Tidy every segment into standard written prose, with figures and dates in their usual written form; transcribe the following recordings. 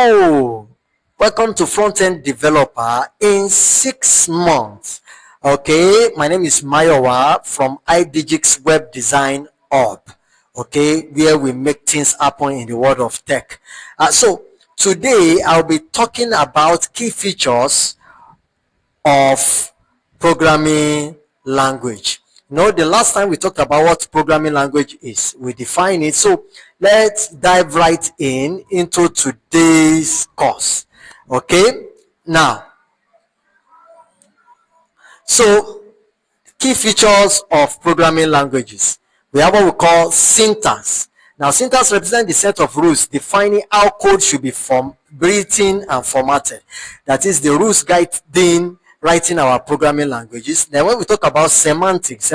Hello, welcome to Frontend Developer in 6 months. Okay, my name is Mayowa from iDigix Web Design Hub. Okay, where we make things happen in the world of tech. So today I'll be talking about key features of programming language. The last time we talked about what programming language is, we define it. So let's dive right into today's course. Okay, now, so key features of programming languages. We have what we call syntax. Now, syntax represents the set of rules defining how code should be written and formatted. That is the rules guiding writing our programming languages. Then when we talk about semantics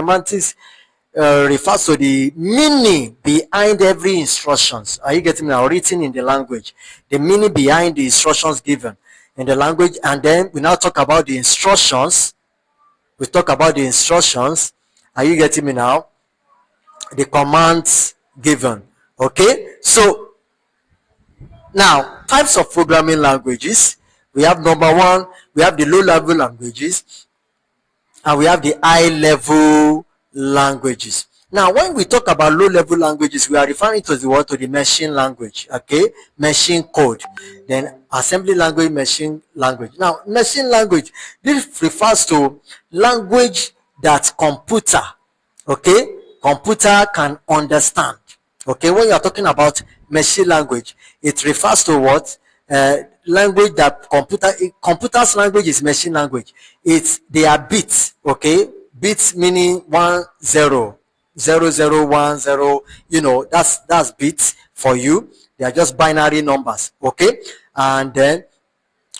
refers to the meaning behind every instructions. Are you getting me now? Written in the language, the meaning behind the instructions given in the language. And then we now talk about the instructions. We talk about the instructions. Are you getting me now? The commands given. Okay, so now types of programming languages. We have number one, we have the low-level languages, and we have the high-level languages. Now, when we talk about low-level languages, we are referring to the machine language, okay, machine code, then assembly language, machine language. Now, machine language, this refers to language that computer can understand. Okay, when you are talking about machine language, it refers to what? Language that computer's language is machine language. They are bits, okay? Bits meaning 1 0 0 0 1 0. That's bits for you. They are just binary numbers, okay? And then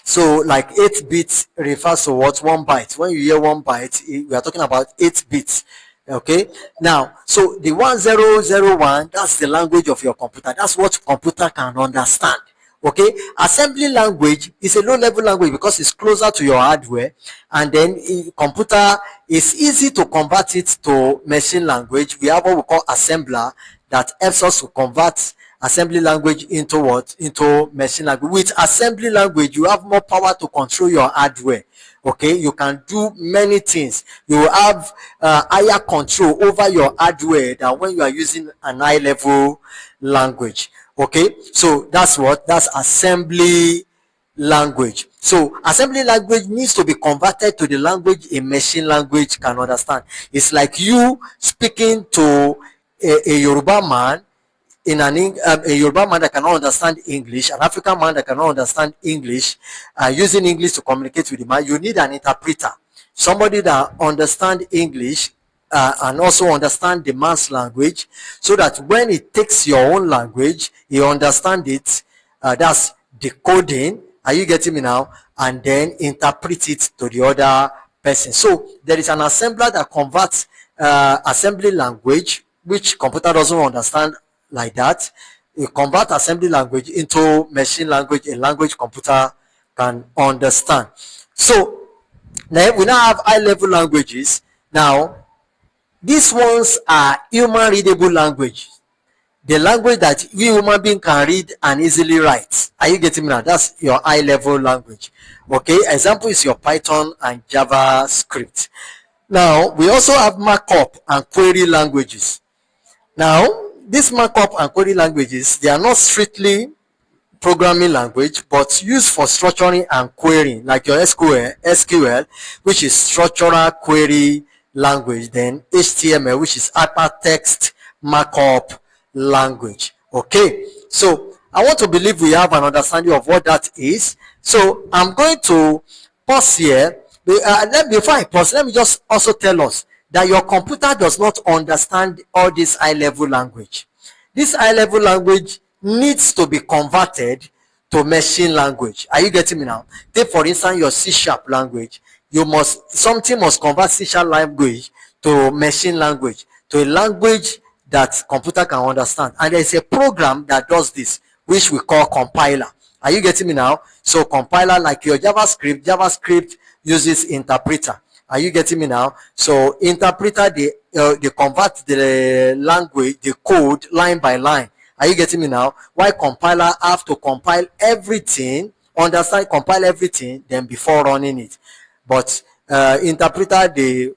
so like 8 bits refers to what? 1 byte. When you hear 1 byte, we are talking about 8 bits. Okay, now so the 1001, that's the language of your computer. That's what computer can understand. Okay, assembly language is a low-level language because it's closer to your hardware, and then computer is easy to convert it to machine language. We have what we call assembler that helps us to convert assembly language into what? Into machine language. With assembly language, you have more power to control your hardware. Okay, you can do many things. You have higher control over your hardware than when you are using an high-level language. Okay, so that's assembly language. So assembly language needs to be converted to the language a machine language can understand. It's like you speaking to a Yoruba man a Yoruba man that cannot understand English, an African man that cannot understand English, using English to communicate with the man. You need an interpreter, somebody that understands English and also understand the man's language, so that when he takes your own language, he understands it. That's decoding. Are you getting me now? And then interpret it to the other person. So there is an assembler that converts assembly language, which computer doesn't understand like that. You convert assembly language into machine language, a language computer can understand. So now we now have high-level languages. Now these ones are human readable language, the language that we human being can read and easily write. Are you getting me now? That's your high-level language. Okay, example is your Python and JavaScript. Now we also have markup and query languages. Now these markup and query languages, they are not strictly programming language, but used for structuring and querying, like your SQL, which is structural query language, then HTML, which is hypertext markup language. Okay, so I want to believe we have an understanding of what that is. So I'm going to pause here. Before I pause, let me just also tell us that your computer does not understand all this high-level language. This high-level language needs to be converted to machine language. Are you getting me now? Take for instance your C# language. Something must convert C# language to machine language, to a language that computer can understand. And there's a program that does this, which we call compiler. Are you getting me now? So compiler, like your JavaScript uses interpreter. Are you getting me now? So interpreter, they convert the language, the code line by line. Are you getting me now? Why compiler have to compile everything, compile everything, then before running it. But interpreter, they